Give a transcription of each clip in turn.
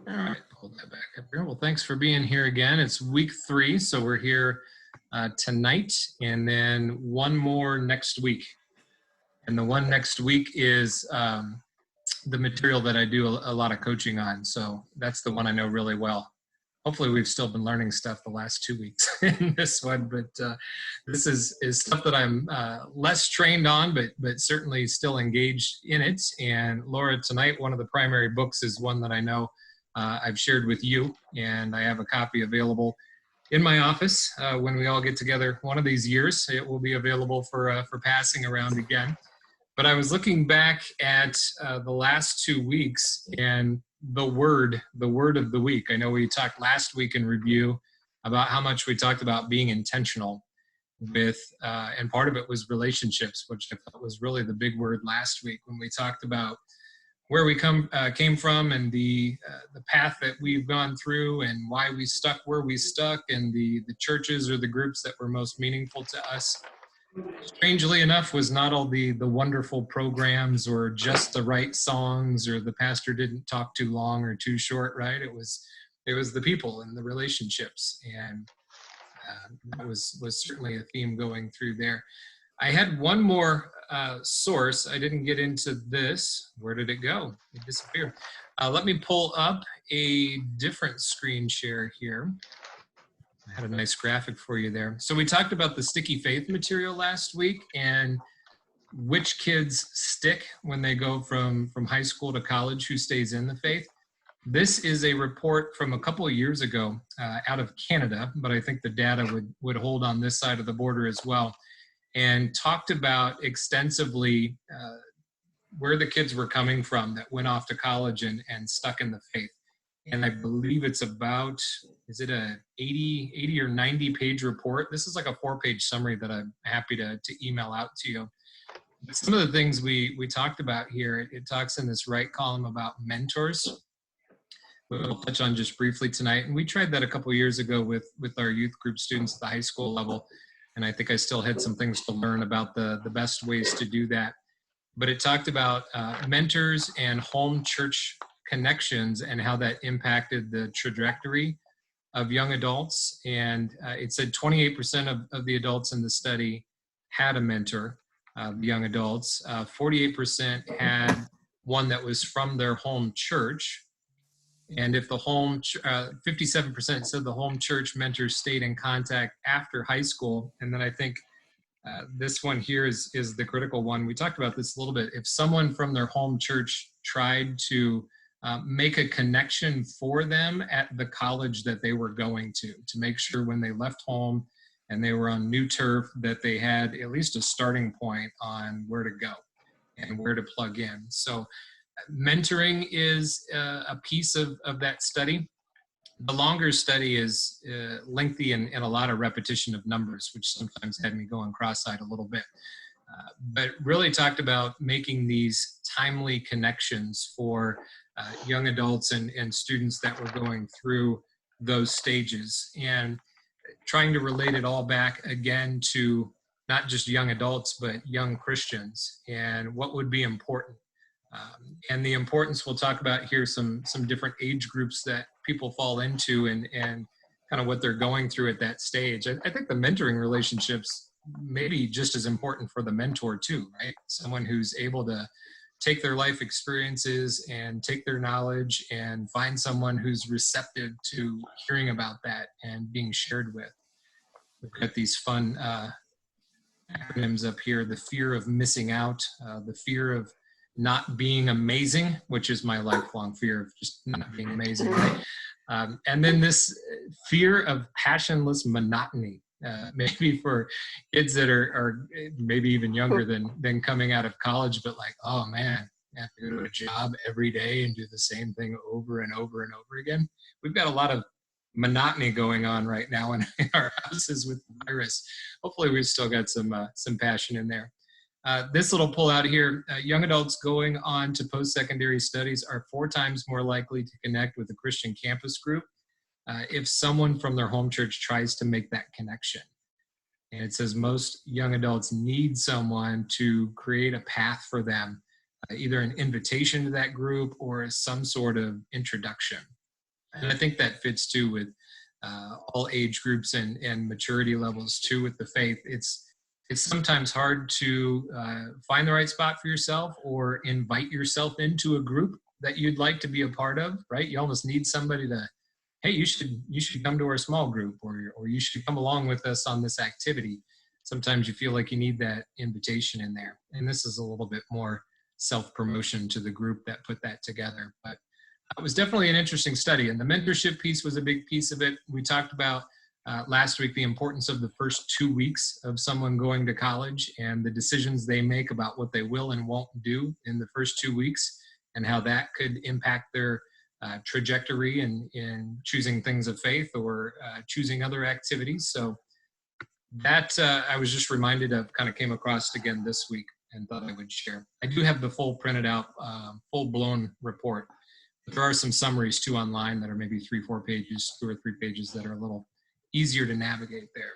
All right, pull that back up here. Well, thanks for being here again. It's week 3, so we're here tonight, and then one more next week. And the one next week is the material that I do a lot of coaching on. So that's the one I know really well. Hopefully we've still been learning stuff the last 2 weeks in this one, but this is stuff that I'm less trained on, but certainly still engaged in it. And Laura, tonight, one of the primary books is one that I know I've shared with you, and I have a copy available in my office when we all get together one of these years. It will be available for passing around again. But I was looking back at the last 2 weeks and the word of the week. I know we talked last week in review about how much we talked about being intentional with, and part of it was relationships, which I thought was really the big word last week when we talked about where we came from and the path that we've gone through and why we stuck where we stuck and the churches or the groups that were most meaningful to us. Strangely enough, was not all the wonderful programs or just the right songs or the pastor didn't talk too long or too short, right? It was the people and the relationships, and that was certainly a theme going through there. I had one more source. I didn't get into this. Where did it go? It disappeared. Let me pull up a different screen share here. I had a nice graphic for you there. So we talked about the sticky faith material last week and which kids stick when they go from high school to college, who stays in the faith. This is a report from a couple of years ago out of Canada, but I think the data would hold on this side of the border as well, and talked about extensively where the kids were coming from that went off to college and stuck in the faith. And I believe it's about, is it a 80 or 90 page report? This is like a 4-page summary that I'm happy to email out to you. But some of the things we talked about here, it talks in this right column about mentors. We'll touch on just briefly tonight. And we tried that a couple of years ago with our youth group students at the high school level. And I think I still had some things to learn about the best ways to do that. But it talked about mentors and home church connections and how that impacted the trajectory of young adults. And it said 28% of the adults in the study had a mentor, young adults. 48% had one that was from their home church. And if the 57% said the home church mentor stayed in contact after high school. And then I think this one here is the critical one. We talked about this a little bit. If someone from their home church tried to make a connection for them at the college that they were going to make sure when they left home and they were on new turf that they had at least a starting point on where to go and where to plug in. So mentoring is a piece of that study. The longer study is lengthy and a lot of repetition of numbers, which sometimes had me going cross-eyed a little bit. But really talked about making these timely connections for young adults and students that were going through those stages, and trying to relate it all back again to not just young adults, but young Christians and what would be important. And the importance, we'll talk about here some different age groups that people fall into and kind of what they're going through at that stage. I think the mentoring relationships may be just as important for the mentor too, right? Someone who's able to take their life experiences and take their knowledge and find someone who's receptive to hearing about that and being shared with. We've got these fun acronyms up here: the fear of missing out, the fear of not being amazing, which is my lifelong fear of just not being amazing, right? And then this fear of passionless monotony, maybe for kids that are maybe even younger than coming out of college, but like, oh man, I have to go to a job every day and do the same thing over and over and over again. We've got a lot of monotony going on right now in our houses with the virus. Hopefully we've still got some passion in there. This little pull out here, young adults going on to post-secondary studies are 4 times more likely to connect with a Christian campus group if someone from their home church tries to make that connection. And it says most young adults need someone to create a path for them either an invitation to that group or some sort of introduction. And I think that fits too with all age groups and maturity levels too with the faith. It's sometimes hard to find the right spot for yourself or invite yourself into a group that you'd like to be a part of, right? You almost need somebody to, hey, you should come to our small group, or you should come along with us on this activity. Sometimes you feel like you need that invitation in there. And this is a little bit more self-promotion to the group that put that together. But it was definitely an interesting study. And the mentorship piece was a big piece of it. We talked about last week the importance of the first 2 weeks of someone going to college and the decisions they make about what they will and won't do in the first 2 weeks, and how that could impact their trajectory in choosing things of faith or choosing other activities. So that I was just reminded of, kind of came across again this week and thought I would share. I do have the full printed out, full-blown report. But there are some summaries too online that are maybe 2 or 3 pages that are a little easier to navigate there.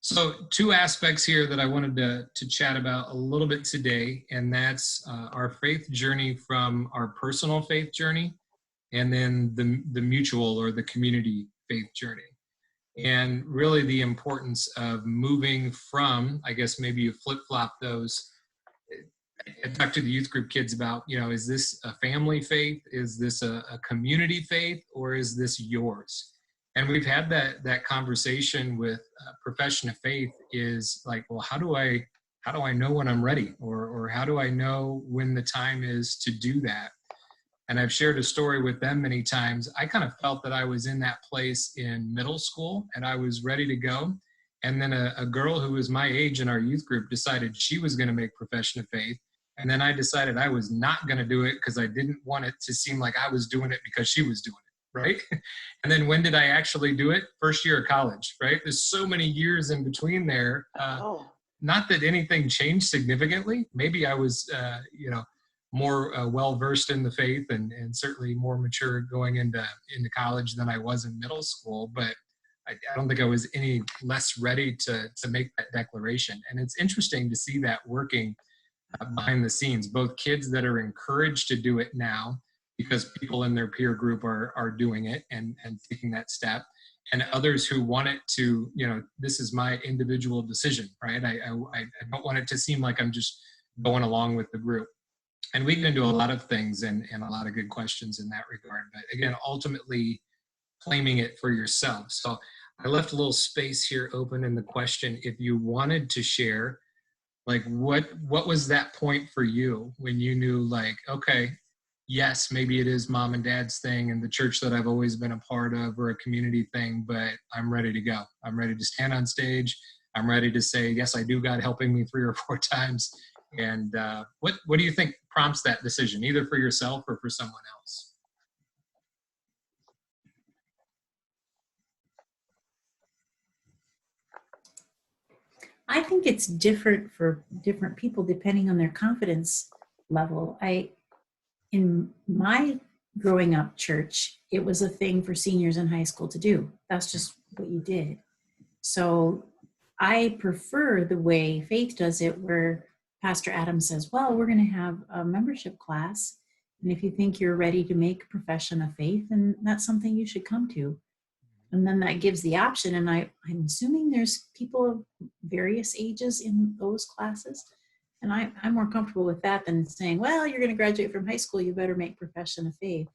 So 2 aspects here that I wanted to chat about a little bit today, and that's our faith journey from our personal faith journey, and then the mutual or the community faith journey. And really the importance of moving from, I guess maybe you flip-flop those. I talked to the youth group kids about, is this a family faith? Is this a community faith? Or is this yours? And we've had that conversation with profession of faith is like, well, how do I know when I'm ready? Or how do I know when the time is to do that? And I've shared a story with them many times. I kind of felt that I was in that place in middle school and I was ready to go. And then a girl who was my age in our youth group decided she was going to make profession of faith. And then I decided I was not going to do it because I didn't want it to seem like I was doing it because she was doing it, right? And then when did I actually do it? First year of college, right? There's so many years in between there. Not that anything changed significantly. Maybe I was, more well-versed in the faith and certainly more mature going into college than I was in middle school. But I don't think I was any less ready to make that declaration. And it's interesting to see that working behind the scenes, both kids that are encouraged to do it now because people in their peer group are doing it and taking that step, and others who want it to, this is my individual decision, right? I don't want it to seem like I'm just going along with the group. And we get into a lot of things and a lot of good questions in that regard. But again, ultimately claiming it for yourself. So I left a little space here open in the question. If you wanted to share, like what was that point for you when you knew, like, okay, yes, maybe it is mom and dad's thing and the church that I've always been a part of, or a community thing, but I'm ready to go. I'm ready to stand on stage. I'm ready to say, yes, I do, God helping me 3 or 4 times. And what do you think prompts that decision, either for yourself or for someone else? I think it's different for different people depending on their confidence level. In my growing up church, it was a thing for seniors in high school to do. That's just what you did. So I prefer the way Faith does it, where Pastor Adam says, well, we're going to have a membership class. And if you think you're ready to make a profession of faith, then that's something you should come to. And then that gives the option. And I'm assuming there's people of various ages in those classes. And I'm more comfortable with that than saying, well, you're going to graduate from high school, you better make profession of faith.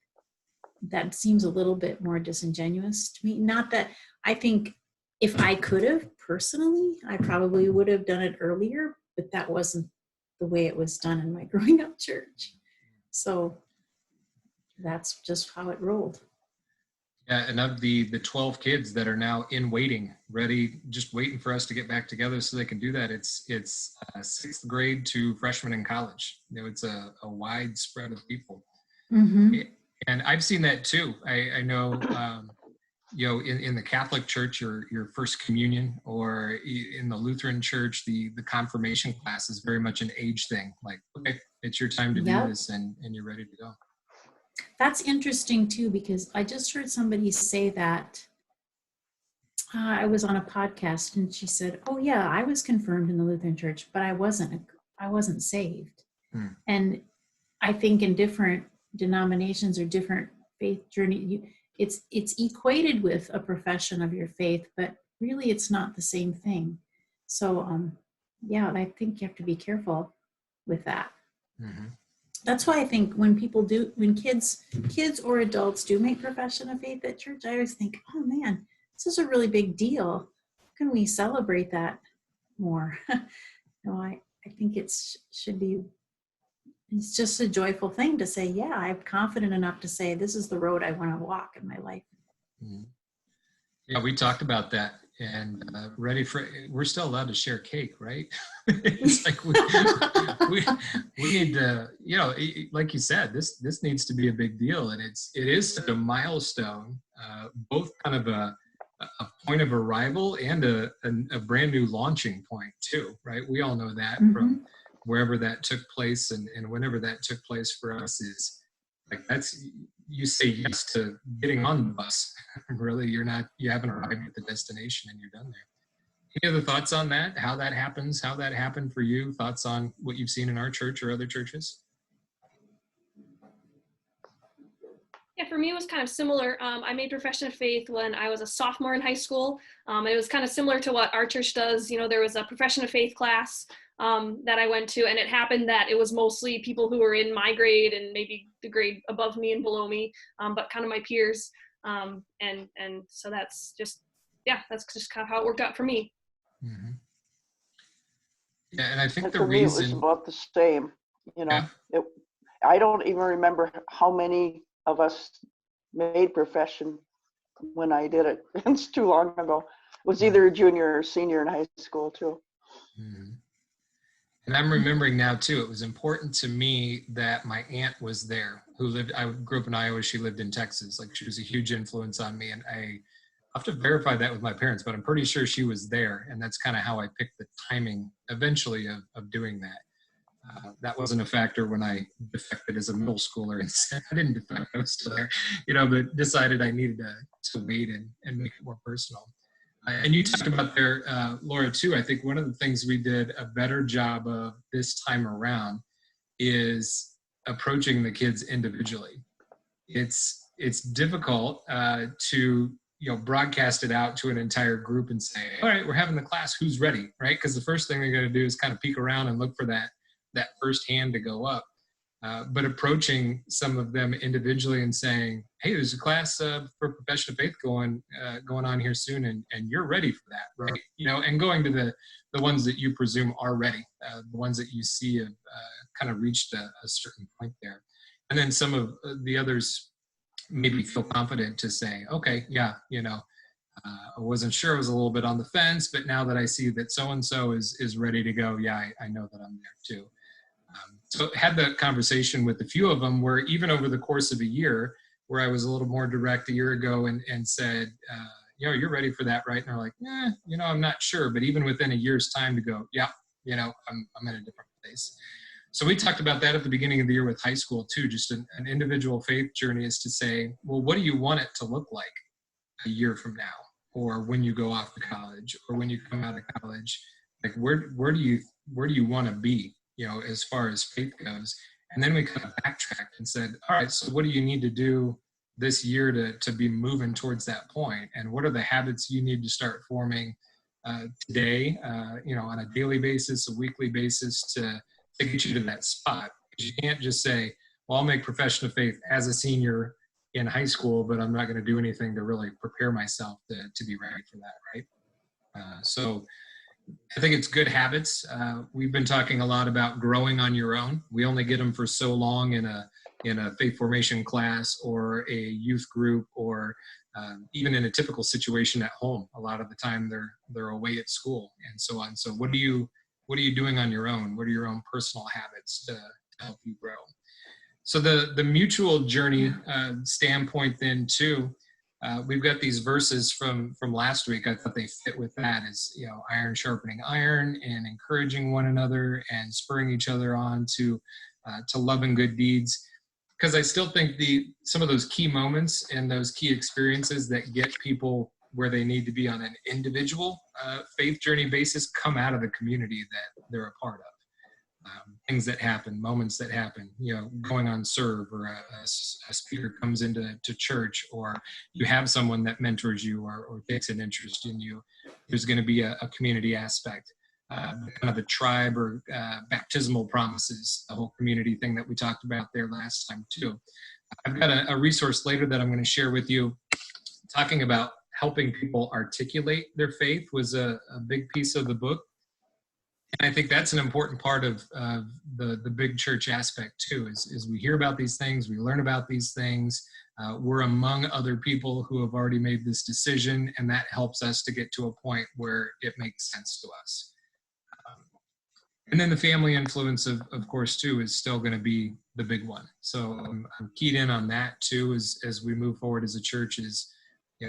That seems a little bit more disingenuous to me. Not that I think if I could have personally, I probably would have done it earlier, but that wasn't the way it was done in my growing up church. So that's just how it rolled. Yeah, and of the 12 kids that are now in waiting, ready, just waiting for us to get back together so they can do that, it's 6th grade to freshmen in college. It's a wide spread of people. Mm-hmm. And I've seen that too. I know, in the Catholic Church, your first communion, or in the Lutheran Church, the confirmation class is very much an age thing. Like, okay, it's your time to do this, and you're ready to go. That's interesting too, because I just heard somebody say that. I was on a podcast and she said, oh yeah, I was confirmed in the Lutheran Church, but I wasn't saved. And I think in different denominations or different faith journey, it's equated with a profession of your faith, but really it's not the same thing. So yeah, I think you have to be careful with that. Mm-hmm. That's why I think when kids or adults do make profession of faith at church, I always think, oh man, this is a really big deal. How can we celebrate that more? No, I think it's just a joyful thing to say, yeah, I'm confident enough to say, this is the road I want to walk in my life. Mm-hmm. Yeah, we talked about that, and we're still allowed to share cake, right? It's like we need to, like you said, this needs to be a big deal, and it is such a milestone, both kind of a point of arrival and a brand new launching point too, right? We all know that from wherever that took place, and whenever that took place for us is like, you say yes to getting on the bus. Really, you haven't arrived at the destination and you're done there. Any other thoughts on that? How that happens? How that happened for you? Thoughts on what you've seen in our church or other churches? Yeah, for me, it was kind of similar. I made profession of faith when I was a sophomore in high school. It was kind of similar to what our church does. There was a profession of faith class that I went to, and it happened that it was mostly people who were in my grade and maybe the grade above me and below me, but kind of my peers. And so that's just kind of how it worked out for me. Mm-hmm. Yeah, and I think for me, it was about the same. I don't even remember how many of us made profession when I did it. It's too long ago. It was either a junior or senior in high school too. Mm-hmm. And I'm remembering now too, it was important to me that my aunt was there I grew up in Iowa. She lived in Texas. Like, she was a huge influence on me, and I have to verify that with my parents, but I'm pretty sure she was there. And that's kind of how I picked the timing eventually of doing that. That wasn't a factor when I defected as a middle schooler. And I didn't defect, I was still there, but decided I needed to wait and make it more personal. And you talked about there, Laura, too. I think one of the things we did a better job of this time around is approaching the kids individually. It's difficult to broadcast it out to an entire group and say, all right, we're having the class, who's ready, right? Because the first thing they're going to do is kind of peek around and look for that first hand to go up. But approaching some of them individually and saying, hey, there's a class for profession of faith going on here soon, and you're ready for that, right? And going to the ones that you presume are ready, the ones that you see have kind of reached a certain point there. And then some of the others maybe feel confident to say, okay, yeah, I wasn't sure, I was a little bit on the fence, but now that I see that so-and-so is ready to go, yeah, I know that I'm there too. So had that conversation with a few of them where even over the course of a year, where I was a little more direct a year ago and said, you're ready for that, right? And they're like, I'm not sure. But even within a year's time to go, yeah, I'm in a different place. So we talked about that at the beginning of the year with high school too. Just an individual faith journey is to say, well, what do you want it to look like a year from now? Or when you go off to college, or when you come out of college? Like, where do you want to be, as far as faith goes? And then we kind of backtracked and said, all right, so what do you need to do this year to be moving towards that point? And what are the habits you need to start forming today, on a daily basis, a weekly basis to get you to that spot? Because you can't just say, well, I'll make profession of faith as a senior in high school, but I'm not going to do anything to really prepare myself to be ready for that, right? So I think it's good habits. We've been talking a lot about growing on your own. We only get them for so long in a faith formation class or a youth group, or even in a typical situation at home. A lot of the time they're away at school and so on. So what are you doing on your own? What are your own personal habits to help you grow? So the mutual journey standpoint then too, we've got these verses from last week. I thought they fit with that, as iron sharpening iron, and encouraging one another and spurring each other on to love and good deeds. Because I still think some of those key moments and those key experiences that get people where they need to be on an individual faith journey basis come out of the community that they're a part of. things that happen, moments that happen, going on serve, or a speaker comes into church, or you have someone that mentors you or takes an interest in you. There's going to be a community aspect, kind of the tribe or baptismal promises, the whole community thing that we talked about there last time too. I've got a resource later that I'm going to share with you, talking about helping people articulate their faith was a big piece of the book. And I think that's an important part of the big church aspect too, is we hear about these things, we learn about these things, we're among other people who have already made this decision, and that helps us to get to a point where it makes sense to us. And then the family influence, of course, too, is still going to be the big one. So I'm keyed in on that too, as we move forward as a church, is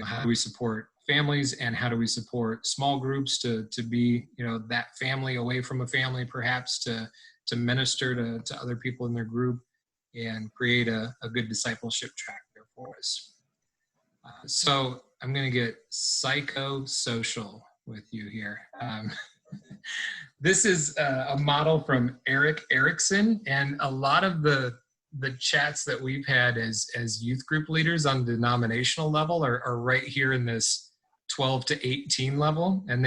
how do we support families, and how do we support small groups to be that family away from a family, perhaps to minister to other people in their group and create a good discipleship track there for us. So I'm going to get psychosocial with you here. This is a model from Erik Erikson, and a lot of the chats that we've had as youth group leaders on denominational level are right here in this 12 to 18 level, and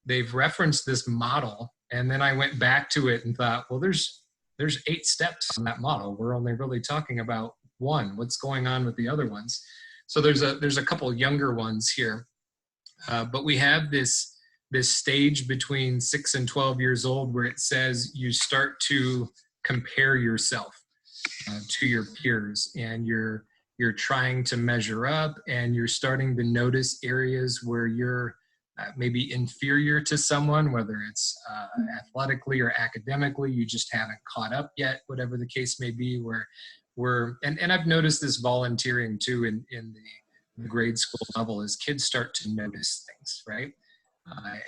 they've referenced this model. And then I went back to it and thought, well, there's 8 steps on that model. We're only really talking about one. What's going on with the other ones? So there's a couple younger ones here, but we have this stage between 6 and 12 years old where it says you start to compare yourself to your peers, and you're trying to measure up, and you're starting to notice areas where you're maybe inferior to someone, whether it's athletically or academically. You just haven't caught up yet, whatever the case may be. And I've noticed this volunteering too in the grade school level, as kids start to notice things, right?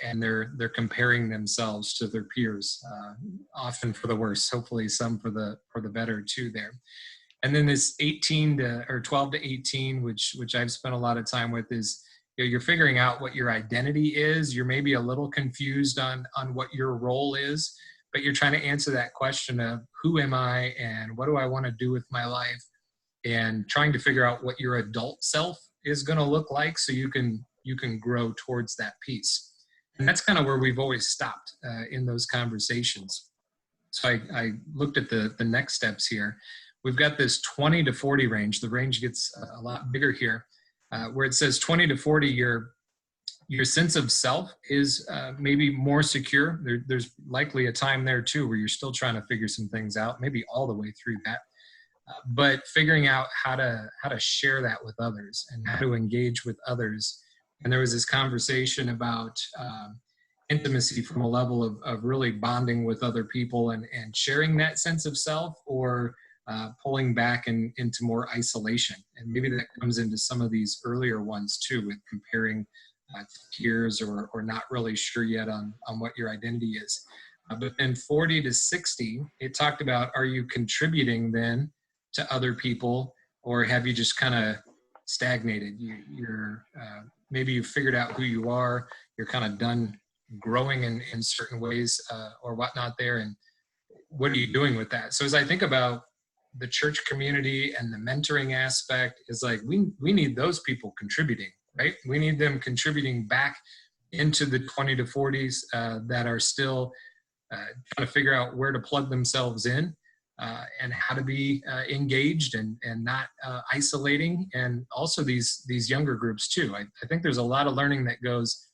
And they're comparing themselves to their peers, often for the worse, hopefully some for the better too there. And then this 12 to 18, which I've spent a lot of time with, is you're figuring out what your identity is. You're maybe a little confused on what your role is, but you're trying to answer that question of who am I and what do I want to do with my life, and trying to figure out what your adult self is going to look like so you can grow towards that piece. And that's kind of where we've always stopped in those conversations. So I looked at the next steps here. We've got this 20 to 40 range. The range gets a lot bigger here, where it says 20 to 40, your sense of self is maybe more secure. There's likely a time there too where you're still trying to figure some things out, maybe all the way through that. But figuring out how to share that with others and how to engage with others. And there was this conversation about intimacy from a level of really bonding with other people and sharing that sense of self, or pulling back into more isolation. And maybe that comes into some of these earlier ones too, with comparing to peers or not really sure yet on what your identity is. But then 40 to 60, it talked about, are you contributing then to other people, or have you just kind of stagnated? You're maybe you've figured out who you are, you're kind of done growing in certain ways or whatnot there, and what are you doing with that? So as I think about the church community and the mentoring aspect, is like we need those people contributing, right? We need them contributing back into the 20 to 40s that are still trying to figure out where to plug themselves in and how to be engaged and not isolating, and also these younger groups too. I think there's a lot of learning that goes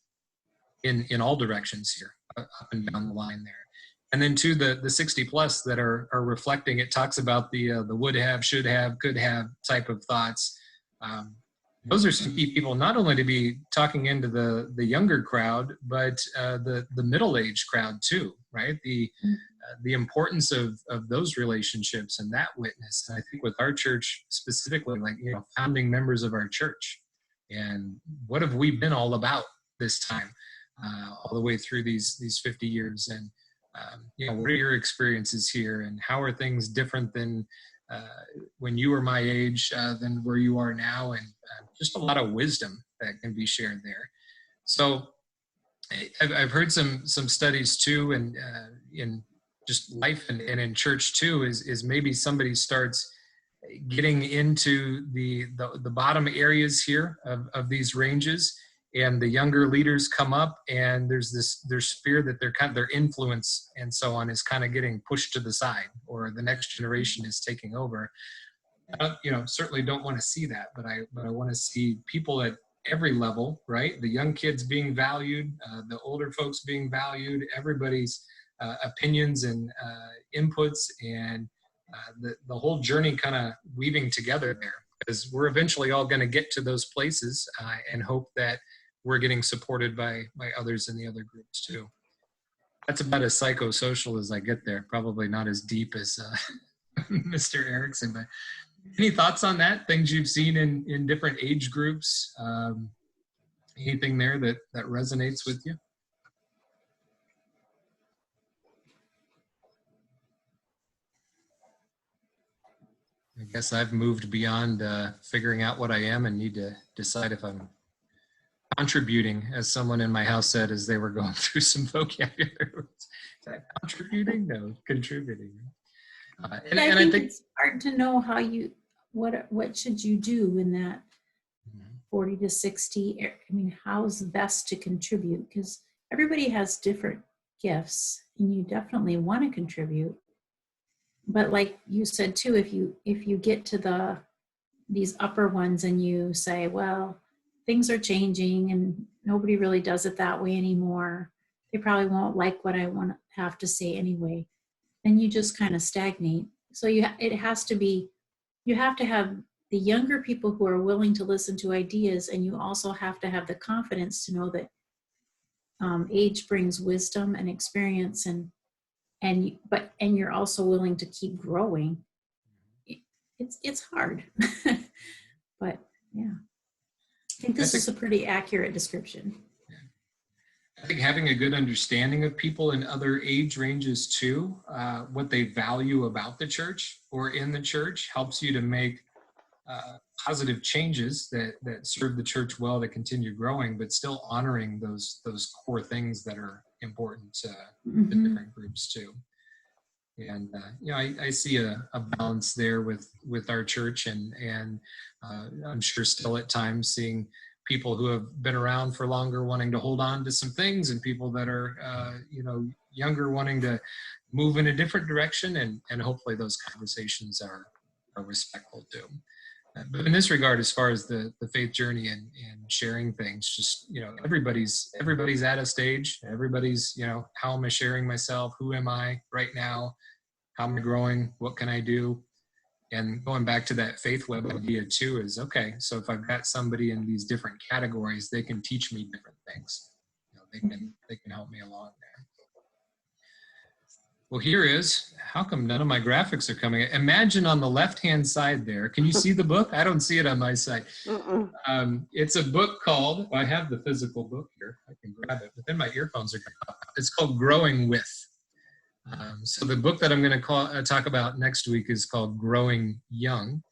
in all directions here, up and down the line there. And then to the 60 plus that are reflecting, it talks about the would have, should have, could have type of thoughts. Those are some key people, not only to be talking into the younger crowd, but the middle-aged crowd too, right? The importance of those relationships and that witness. And I think with our church specifically, like, founding members of our church, and what have we been all about this time, all the way through these 50 years, and what are your experiences here, and how are things different than when you were my age than where you are now, and just a lot of wisdom that can be shared there. So I've heard some studies too, and in just life and in church too is maybe somebody starts getting into the bottom areas here of these ranges, and the younger leaders come up, and there's fear that their influence and so on is kind of getting pushed to the side, or the next generation is taking over. Certainly don't want to see that, but I want to see people at every level, right? The young kids being valued, the older folks being valued, everybody's opinions and inputs, and the whole journey kind of weaving together there, because we're eventually all going to get to those places, and hope that we're getting supported by others in the other groups too. That's about as psychosocial as I get there. Probably not as deep as Mr. Erickson, but any thoughts on that? Things you've seen in different age groups? Anything there that resonates with you? I guess I've moved beyond figuring out what I am and need to decide if I'm contributing, as someone in my house said as they were going through some vocabulary. Is that contributing? No, contributing. And I I think think it's hard to know what should you do in that 40 to 60. I mean, how's best to contribute? Because everybody has different gifts, and you definitely want to contribute. But like you said too, if you get to these upper ones and you say, well, things are changing and nobody really does it that way anymore, they probably won't like what I want to have to say anyway, then you just kind of stagnate. So you have to have the younger people who are willing to listen to ideas, and you also have to have the confidence to know that age brings wisdom and experience, and you're also willing to keep growing. It's hard, but yeah, I think this is a pretty accurate description. I think having a good understanding of people in other age ranges too, what they value about the church or in the church, helps you to make positive changes that serve the church well to continue growing, but still honoring those core things that are important to the different groups too. And I see a balance there with our church, and I'm sure still at times seeing people who have been around for longer wanting to hold on to some things, and people that are younger wanting to move in a different direction, and hopefully those conversations are respectful too. But in this regard, as far as the faith journey and sharing things, just everybody's at a stage. Everybody's how am I sharing myself? Who am I right now? How am I growing? What can I do? And going back to that faith web idea too, is okay, so if I've got somebody in these different categories, they can teach me different things. They can help me along there. Well, here is, how come none of my graphics are coming? Imagine on the left-hand side there, can you see the book? I don't see it on my side. It's a book called, I have the physical book here, I can grab it, but then my earphones are going. It's called Growing With. So the book that I'm going to talk about next week is called Growing Young.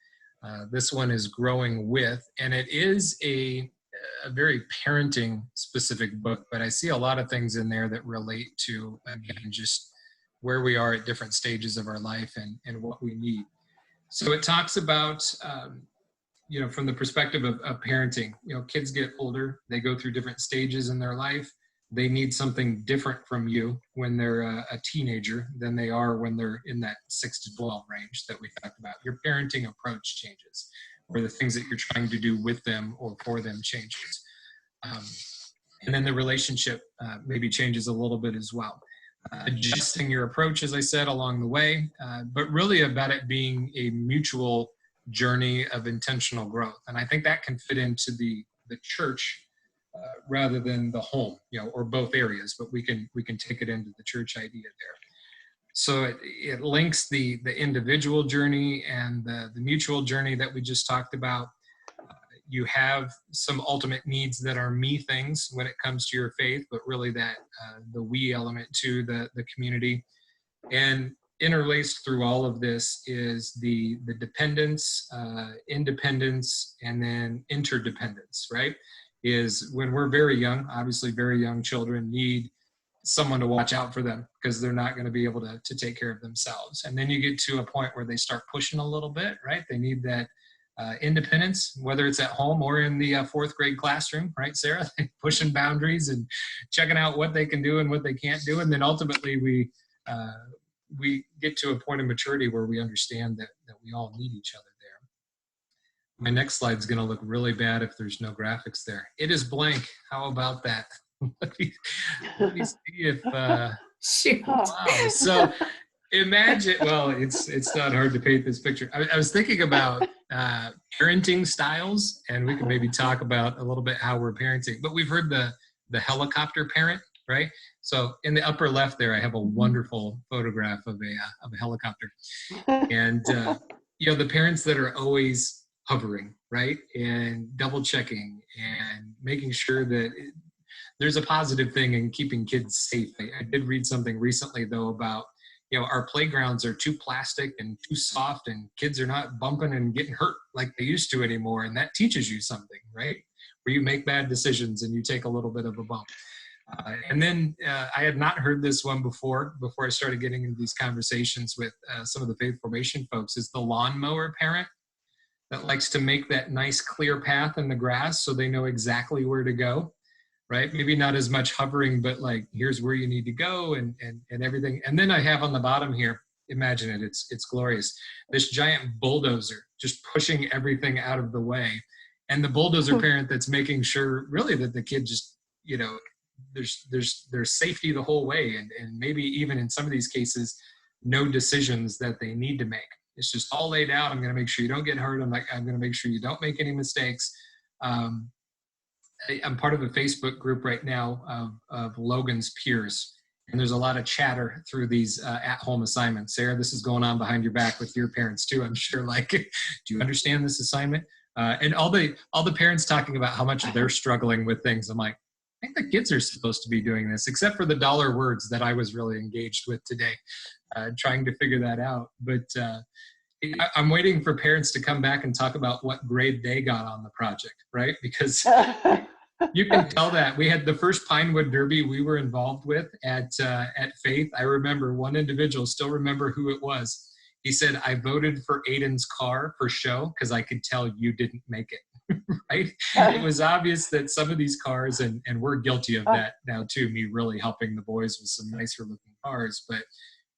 This one is Growing With, and it is a very parenting specific book, but I see a lot of things in there that relate to, again, just where we are at different stages of our life and what we need. So it talks about, from the perspective of parenting, kids get older, they go through different stages in their life. They need something different from you when they're a teenager than they are when they're in that 6 to 12 range that we talked about. Your parenting approach changes, or the things that you're trying to do with them or for them changes. And then the relationship maybe changes a little bit as well. Adjusting your approach, as I said, along the way, but really about it being a mutual journey of intentional growth. And I think that can fit into the church rather than the home, or both areas, but we can take it into the church idea there. So it links the individual journey and the mutual journey that we just talked about. You have some ultimate needs that are me things when it comes to your faith, but really that the we element to the community. And interlaced through all of this is the dependence, independence, and then interdependence, right? Is when we're very young, obviously very young children need someone to watch out for them because they're not going to be able to take care of themselves. And then you get to a point where they start pushing a little bit, right? They need that independence, whether it's at home or in the fourth grade classroom, right, Sarah? Pushing boundaries and checking out what they can do and what they can't do. And then ultimately we get to a point of maturity where we understand that we all need each other there. My next slide is going to look really bad if there's no graphics there. It is blank. How about that? let me see if Shoot. wow. So imagine, well, it's not hard to paint this picture. I was thinking about parenting styles, and we can maybe talk about a little bit how we're parenting, but we've heard the helicopter parent, right? So in the upper left there, I have a wonderful photograph of a helicopter, and the parents that are always hovering, right, and double checking and making sure that there's a positive thing in keeping kids safe. I did read something recently though about our playgrounds are too plastic and too soft, and kids are not bumping and getting hurt like they used to anymore, and that teaches you something, right, where you make bad decisions and you take a little bit of a bump. And then I had not heard this one before I started getting into these conversations with some of the faith formation folks, is the lawnmower parent that likes to make that nice clear path in the grass so they know exactly where to go, right? Maybe not as much hovering, but like, here's where you need to go and everything. And then I have on the bottom here, imagine it, it's glorious, this giant bulldozer just pushing everything out of the way. And the bulldozer parent that's making sure really that the kid just, there's safety the whole way, and maybe even in some of these cases, no decisions that they need to make. It's just all laid out. I'm going to make sure you don't get hurt. I'm going to make sure you don't make any mistakes. I'm part of a Facebook group right now of Logan's peers, and there's a lot of chatter through these at-home assignments. Sarah, this is going on behind your back with your parents too, I'm sure. Like, do you understand this assignment? And all the parents talking about how much they're struggling with things. I'm like, I think the kids are supposed to be doing this, except for the dollar words that I was really engaged with today, trying to figure that out. But I'm waiting for parents to come back and talk about what grade they got on the project, right? Because you can tell that. We had the first Pinewood Derby we were involved with at Faith. I remember one individual, still remember who it was. He said, I voted for Aiden's car for show because I could tell you didn't make it. Right? It was obvious that some of these cars, and we're guilty of that now too, me really helping the boys with some nicer looking cars, but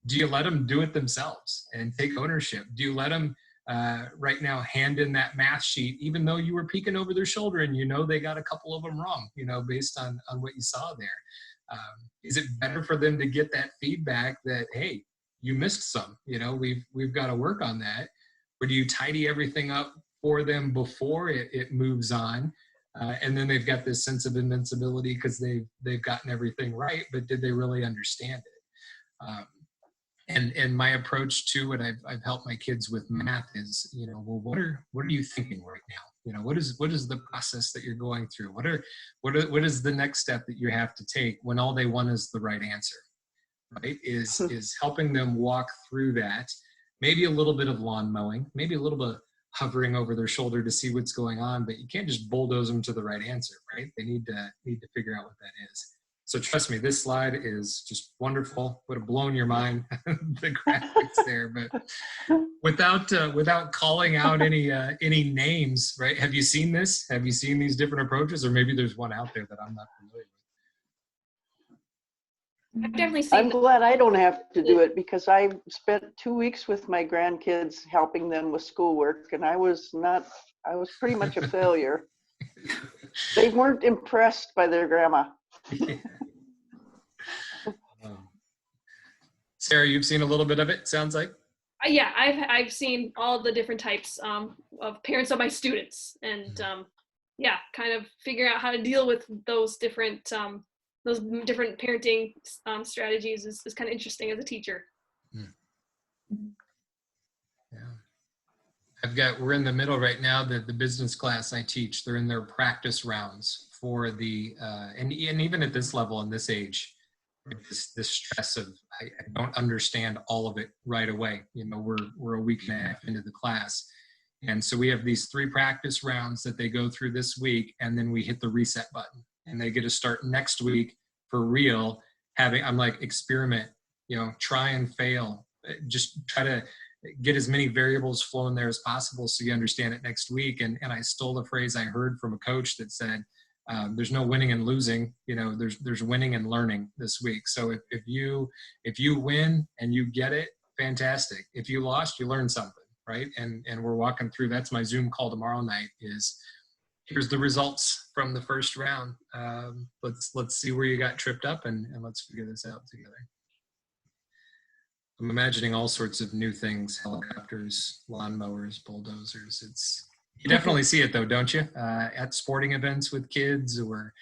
do you let them do it themselves and take ownership? Do you let them right now hand in that math sheet, even though you were peeking over their shoulder and they got a couple of them wrong, based on what you saw there? Is it better for them to get that feedback that, hey, you missed some, we've got to work on that? Or do you tidy everything up for them before it moves on, and then they've got this sense of invincibility because they've gotten everything right, but did they really understand it? And my approach to what I've helped my kids with math is, well, what are you thinking right now? What is the process that you're going through? What is the next step that you have to take when all they want is the right answer, right? Is helping them walk through that. Maybe a little bit of lawn mowing, maybe a little bit of hovering over their shoulder to see what's going on, but you can't just bulldoze them to the right answer, right? They need to figure out what that is. So trust me, this slide is just wonderful. Would have blown your mind, the graphics there, but without calling out any names, right? Have you seen this? Have you seen these different approaches? Or maybe there's one out there that I'm not familiar with. I've definitely seen. I'm glad I don't have to do it because I spent 2 weeks with my grandkids helping them with schoolwork, and I was pretty much a failure. They weren't impressed by their grandma. Sarah, you've seen a little bit of it, sounds like. Yeah, I've seen all the different types of parents of my students, and kind of figuring out how to deal with those different parenting strategies is kind of interesting as a teacher. Yeah, we're in the middle right now. The business class I teach, they're in their practice rounds for the and even at this level and this age, this stress of I don't understand all of it right away. We're a week and a half into the class, and so we have these 3 practice rounds that they go through this week, and then we hit the reset button, and they get to start next week for real, I'm like, experiment, try and fail. Just try to get as many variables flowing there as possible so you understand it next week. And I stole the phrase I heard from a coach that said, there's no winning and losing, there's winning and learning this week. So if you win and you get it, fantastic. If you lost, you learn something, right? And we're walking through, that's my Zoom call tomorrow night is, here's the results from the first round. Let's see where you got tripped up and let's figure this out together. I'm imagining all sorts of new things, helicopters, lawnmowers, bulldozers. You definitely see it though, don't you? At sporting events with kids or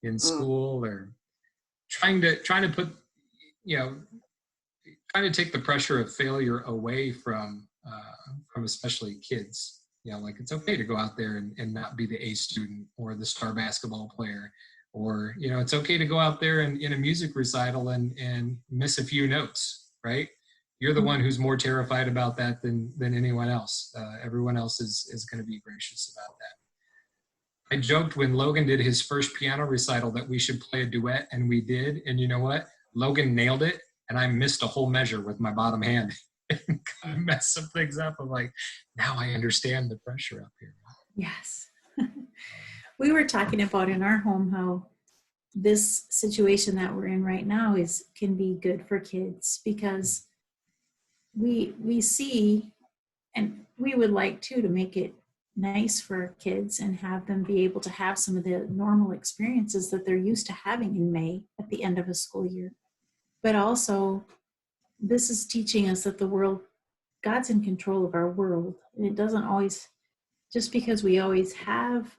in school, or trying to put, trying to take the pressure of failure away from especially kids. Like it's okay to go out there and not be the A student or the star basketball player, or, it's okay to go out there and in a music recital and miss a few notes, right? You're the one who's more terrified about that than anyone else. Everyone else is going to be gracious about that. I joked when Logan did his first piano recital that we should play a duet, and we did. And you know what? Logan nailed it, and I missed a whole measure with my bottom hand and kind of messed some things up. I'm like, now I understand the pressure up here. Yes. We were talking about in our home how this situation that we're in right now can be good for kids, because we see, and we would like to make it nice for kids and have them be able to have some of the normal experiences that they're used to having in May at the end of a school year. But also, this is teaching us that God's in control of our world. And it doesn't always, just because we always have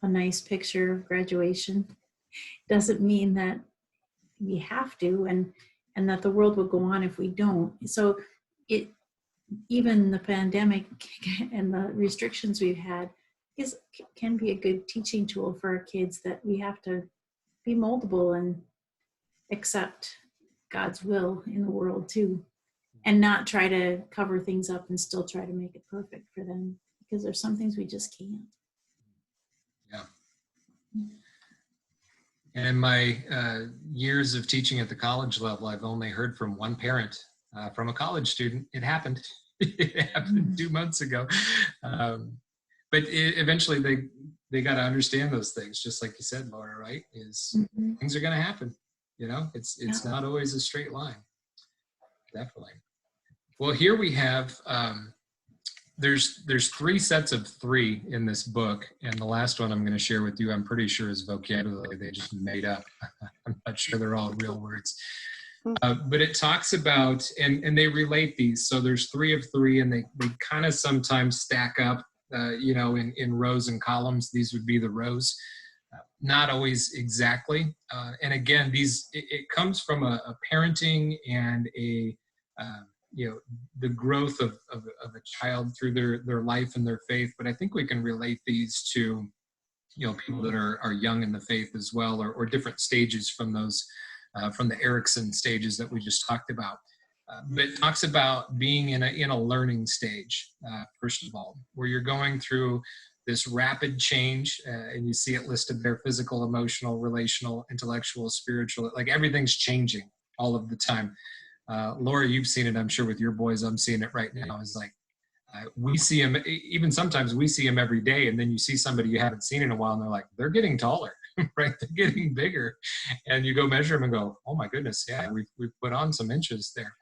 a nice picture of graduation, doesn't mean that we have to, and that the world will go on if we don't. So even the pandemic and the restrictions we've had can be a good teaching tool for our kids, that we have to be moldable and accept God's will in the world too, and not try to cover things up and still try to make it perfect for them, because there's some things we just can't. Yeah. And in my years of teaching at the college level, I've only heard from one parent from a college student. It happened. It happened 2 months ago. But eventually they got to understand those things, just like you said, Laura, right? Things are going to happen. It's not always a straight line. Definitely. Well, here we have, there's 3 sets of 3 in this book. And the last one I'm going to share with you, I'm pretty sure is vocabulary they just made up. I'm not sure they're all real words. But it talks about, and they relate these. So there's 3 of 3, and they kind of sometimes stack up, in rows and columns. These would be the rows. Not always exactly. And again, it comes from a parenting and the growth of a child through their life and their faith. But I think we can relate these to, people that are young in the faith as well, or different stages from those, from the Erickson stages that we just talked about. But it talks about being in a learning stage, first of all, where you're going through this rapid change, and you see it listed there: physical, emotional, relational, intellectual, spiritual. Like everything's changing all of the time. Laura, you've seen it, I'm sure, with your boys. I'm seeing it right now. It's like we see them, even sometimes we see them every day, and then you see somebody you haven't seen in a while, and they're like, they're getting taller, right? They're getting bigger, and you go measure them and go, oh my goodness, yeah, we've put on some inches there.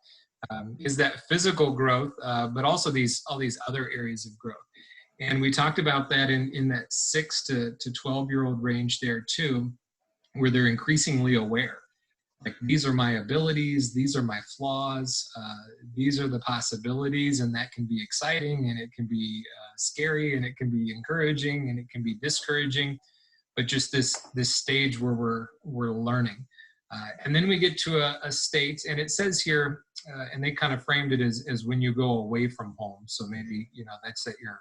Is that physical growth, but also all these other areas of growth. And we talked about that in that 6 to 12-year-old range there too, where they're increasingly aware. Like, these are my abilities, these are my flaws, these are the possibilities, and that can be exciting, and it can be scary, and it can be encouraging, and it can be discouraging, but just this stage where we're learning. And then we get to a state, and it says here, and they kind of framed it as when you go away from home. So maybe, that's at your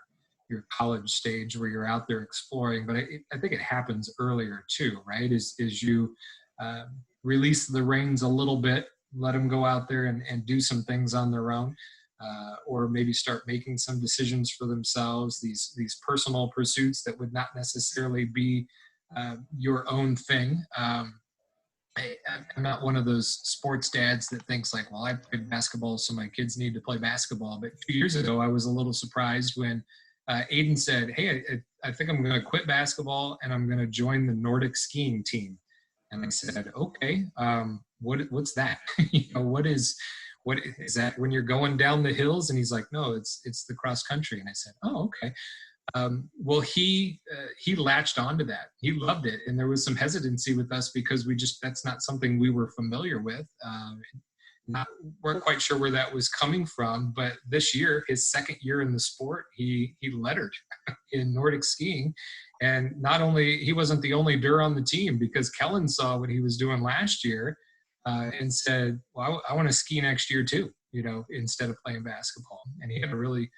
college stage where you're out there exploring, but I think it happens earlier too, right? Is you release the reins a little bit, let them go out there and do some things on their own, or maybe start making some decisions for themselves, these personal pursuits that would not necessarily be your own thing. I'm not one of those sports dads that thinks like, well, I played basketball, so my kids need to play basketball. But 2 years ago, I was a little surprised when Aiden said, hey, I think I'm going to quit basketball and I'm going to join the Nordic skiing team. And I said, okay, what's that? What is that when you're going down the hills? And he's like, no, it's the cross country. And I said, oh, okay. Well, he latched onto that. He loved it, and there was some hesitancy with us because that's not something we were familiar with. Weren't quite sure where that was coming from. But this year, his second year in the sport, he lettered in Nordic skiing, and not only he wasn't the only Dur on the team because Kellen saw what he was doing last year and said, "Well, I want to ski next year too." Instead of playing basketball, and he had a really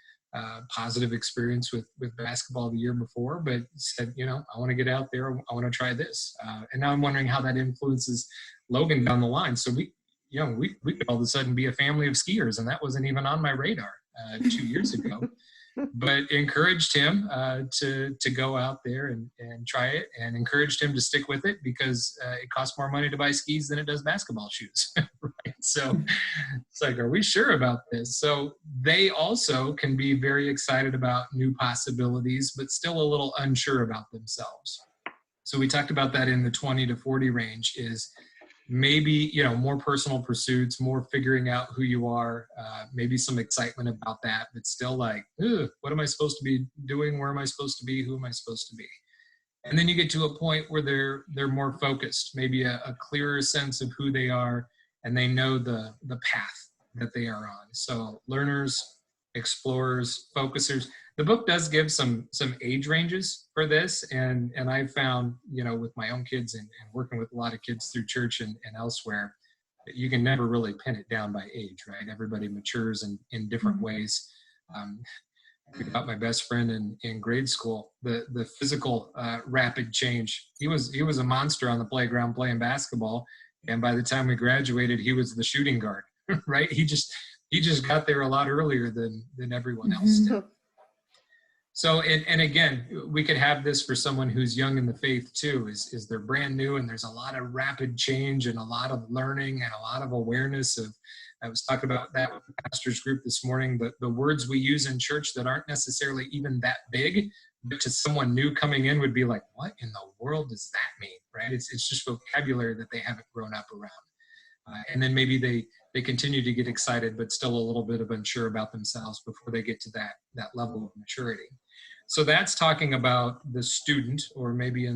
positive experience with basketball the year before, but said, I want to get out there. I want to try this. And now I'm wondering how that influences Logan down the line. So we could all of a sudden be a family of skiers, and that wasn't even on my radar 2 years ago. But encouraged him to go out there and try it, and encouraged him to stick with it because it costs more money to buy skis than it does basketball shoes. Right? So it's like, are we sure about this? So they also can be very excited about new possibilities, but still a little unsure about themselves. So we talked about that in the 20 to 40 range is maybe, more personal pursuits, more figuring out who you are, maybe some excitement about that, but still like, what am I supposed to be doing? Where am I supposed to be? Who am I supposed to be? And then you get to a point where they're more focused, maybe a clearer sense of who they are, and they know the path that they are on. So learners, explorers, focusers. The book does give some age ranges for this, and I found, with my own kids and working with a lot of kids through church and elsewhere, that you can never really pin it down by age, right? Everybody matures in different ways. I think about my best friend in grade school, the physical rapid change. He was a monster on the playground playing basketball, and by the time we graduated, he was the shooting guard, right? He just got there a lot earlier than everyone else did. So, and again, we could have this for someone who's young in the faith too, is they're brand new and there's a lot of rapid change and a lot of learning and a lot of awareness of, I was talking about that with the pastor's group this morning, the words we use in church that aren't necessarily even that big, but to someone new coming in would be like, what in the world does that mean, right? It's just vocabulary that they haven't grown up around. And then maybe they continue to get excited, but still a little bit of unsure about themselves before they get to that level of maturity. So that's talking about the student, or maybe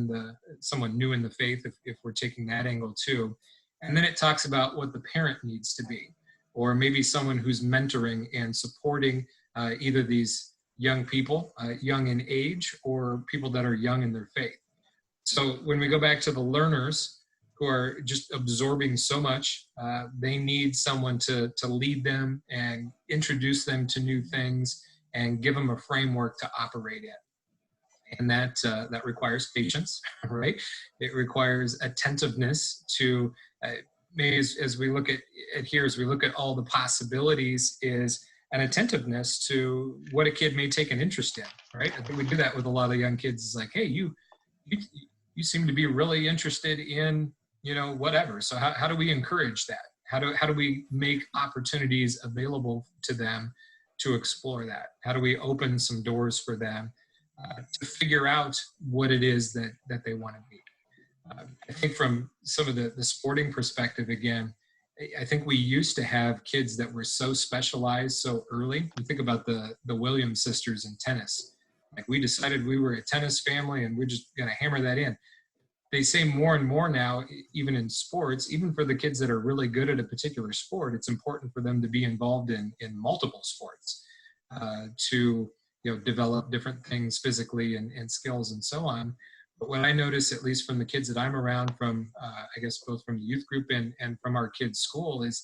someone new in the faith, if we're taking that angle too. And then it talks about what the parent needs to be, or maybe someone who's mentoring and supporting either these young people, young in age, or people that are young in their faith. So when we go back to the learners who are just absorbing so much, they need someone to lead them and introduce them to new things and give them a framework to operate in. And that requires patience, right? It requires attentiveness to, maybe as we look at here, as we look at all the possibilities, is an attentiveness to what a kid may take an interest in, right? I think we do that with a lot of young kids. It's like, hey, you seem to be really interested in, whatever. So how do we encourage that? How do we make opportunities available to them to explore that? How do we open some doors for them to figure out what it is that they want to be? I think from some of the sporting perspective, again, I think we used to have kids that were so specialized so early. You think about the Williams sisters in tennis. Like, we decided we were a tennis family and we're just going to hammer that in. They say more and more now, even in sports, even for the kids that are really good at a particular sport, it's important for them to be involved in multiple sports to develop different things physically and skills and so on. But what I notice, at least from the kids that I'm around, from I guess both from the youth group and from our kids' school, is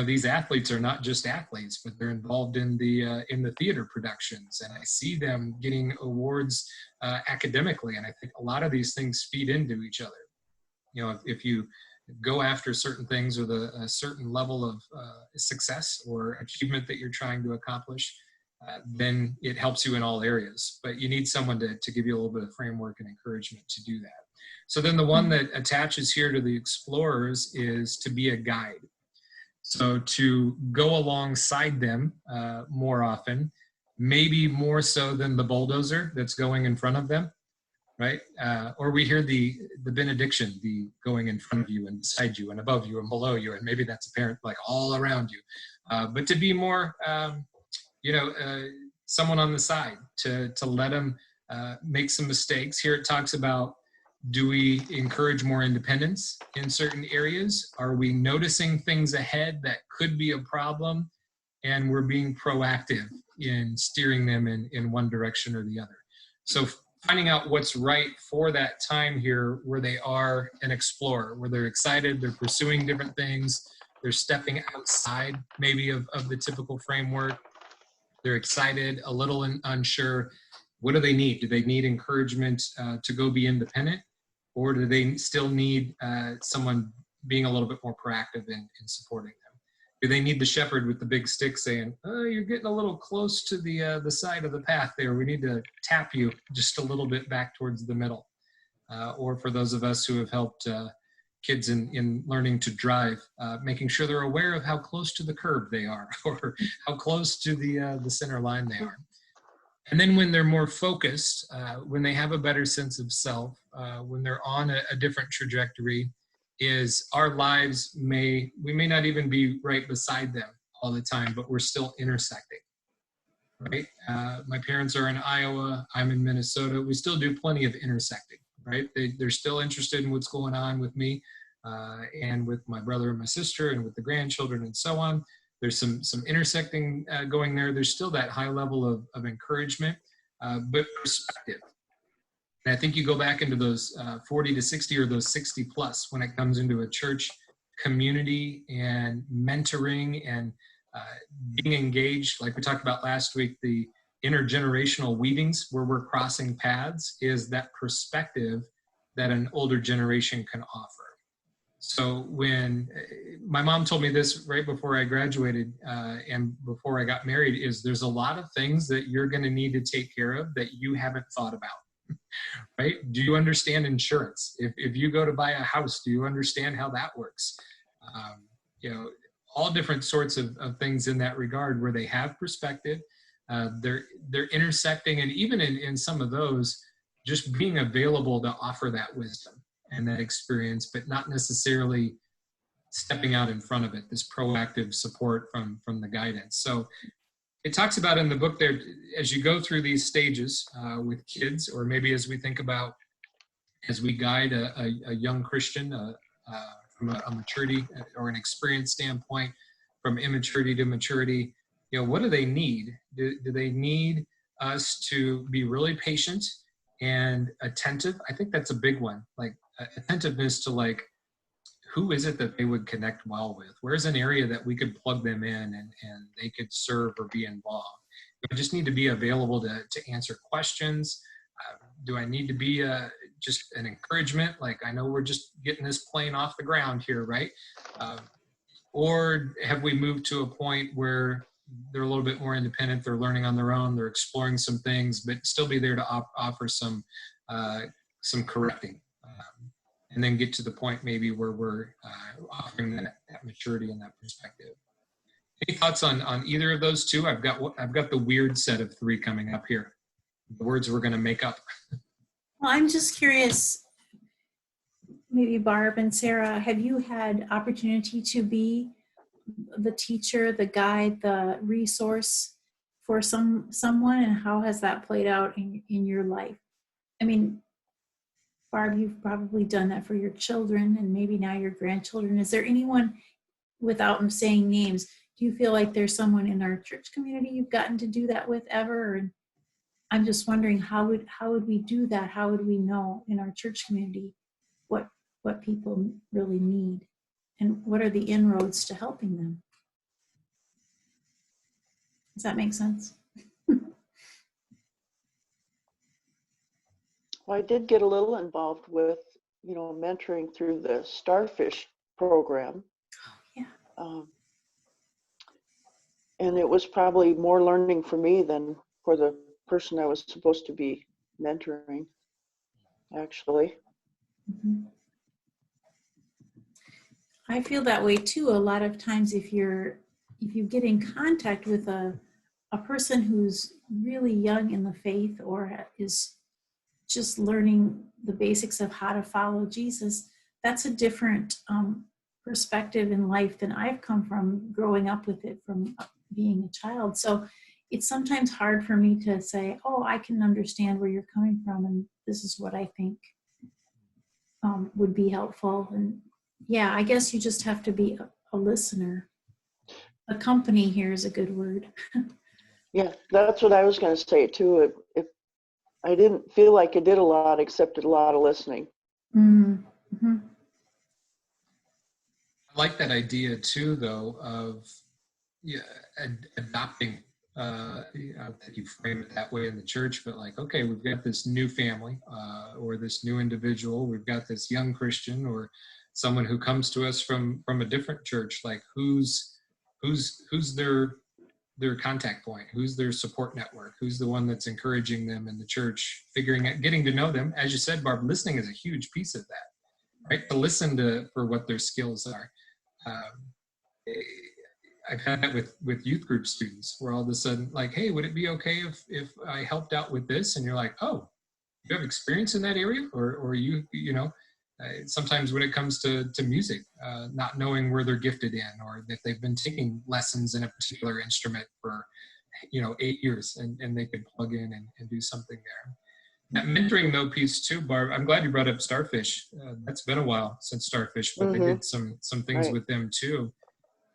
these athletes are not just athletes, but they're involved in the theater productions, and I see them getting awards academically, and I think a lot of these things feed into each other. If you go after certain things with a certain level of success or achievement that you're trying to accomplish, then it helps you in all areas. But you need someone to give you a little bit of framework and encouragement to do that. So then the one that attaches here to the explorers is to be a guide. So to go alongside them more often, maybe more so than the bulldozer that's going in front of them, right? Or we hear the benediction, the going in front of you and beside you and above you and below you, and maybe that's apparent like all around you. But to be more, someone on the side to let them make some mistakes. Here it talks about, do we encourage more independence in certain areas? Are we noticing things ahead that could be a problem, and we're being proactive in steering them in one direction or the other? So finding out what's right for that time here where they are an explorer, where they're excited, they're pursuing different things, they're stepping outside maybe of the typical framework, they're excited, a little unsure. What do they need? Do they need encouragement to go be independent? Or do they still need someone being a little bit more proactive in supporting them? Do they need the shepherd with the big stick saying, oh, you're getting a little close to the side of the path there. We need to tap you just a little bit back towards the middle. Or for those of us who have helped kids in learning to drive, making sure they're aware of how close to the curb they are or how close to the center line they are. And then when they're more focused, when they have a better sense of self, when they're on a different trajectory, is our lives we may not even be right beside them all the time, but we're still intersecting, right? My parents are in Iowa, I'm in Minnesota. We still do plenty of intersecting, right? They're still interested in what's going on with me and with my brother and my sister and with the grandchildren and so on. There's some intersecting going there. There's still that high level of encouragement, but perspective. And I think you go back into those 40 to 60 or those 60 plus when it comes into a church community and mentoring and being engaged. Like we talked about last week, the intergenerational weavings where we're crossing paths is that perspective that an older generation can offer. So when my mom told me this right before I graduated and before I got married, is there's a lot of things that you're going to need to take care of that you haven't thought about, right? Do you understand insurance? If you go to buy a house, do you understand how that works? All different sorts of things in that regard where they have perspective. They're intersecting, and even in some of those, just being available to offer that wisdom and that experience, but not necessarily stepping out in front of it, this proactive support from the guidance. So it talks about in the book there, as you go through these stages with kids, or maybe as we think about, as we guide a young Christian from a maturity or an experience standpoint, from immaturity to maturity, what do they need? Do they need us to be really patient and attentive? I think that's a big one, like attentiveness to like, who is it that they would connect well with? Where's an area that we could plug them in and they could serve or be involved? I just need to be available to answer questions. Do I need to be just an encouragement? Like, I know we're just getting this plane off the ground here, right? Or have we moved to a point where they're a little bit more independent, they're learning on their own, they're exploring some things, but still be there to offer some correcting, and then get to the point maybe where we're offering that maturity and that perspective. Any thoughts on either of those two? I've got the weird set of 3 coming up here. The words we're going to make up. Well, I'm just curious, maybe Barb and Sarah, have you had opportunity to be the teacher, the guide, the resource for someone, and how has that played out in your life? I mean, Barb, you've probably done that for your children and maybe now your grandchildren. Is there anyone, without them saying names, do you feel like there's someone in our church community you've gotten to do that with ever? And I'm just wondering, how would we do that? How would we know in our church community what people really need? And what are the inroads to helping them? Does that make sense? Well, I did get a little involved with, mentoring through the Starfish program. Yeah. And it was probably more learning for me than for the person I was supposed to be mentoring, actually. Mhm. I feel that way too. A lot of times if you get in contact with a person who's really young in the faith or is just learning the basics of how to follow Jesus, that's a different perspective in life than I've come from growing up with it from being a child. So it's sometimes hard for me to say, oh, I can understand where you're coming from, and this is what I think would be helpful. And yeah, I guess you just have to be a listener. A company here is a good word. Yeah, that's what I was going to say too. If I didn't feel like I did a lot, except did a lot of listening. Mm-hmm. I like that idea too, though, of adopting. I don't think you frame it that way in the church, but like, okay, we've got this new family or this new individual. We've got this young Christian or someone who comes to us from a different church. Like, who's their contact point? Who's their support network? Who's the one that's encouraging them in the church? Figuring out, getting to know them. As you said, Barb, listening is a huge piece of that, right? To listen for what their skills are. I've had that with youth group students where all of a sudden, like, hey, would it be okay if I helped out with this? And you're like, oh, you have experience in that area? Or sometimes when it comes to music, not knowing where they're gifted in, or if they've been taking lessons in a particular instrument for, 8 years and they could plug in and do something there. That mentoring though piece too, Barb, I'm glad you brought up Starfish. That's been a while since Starfish, but they did some things Right. with them too.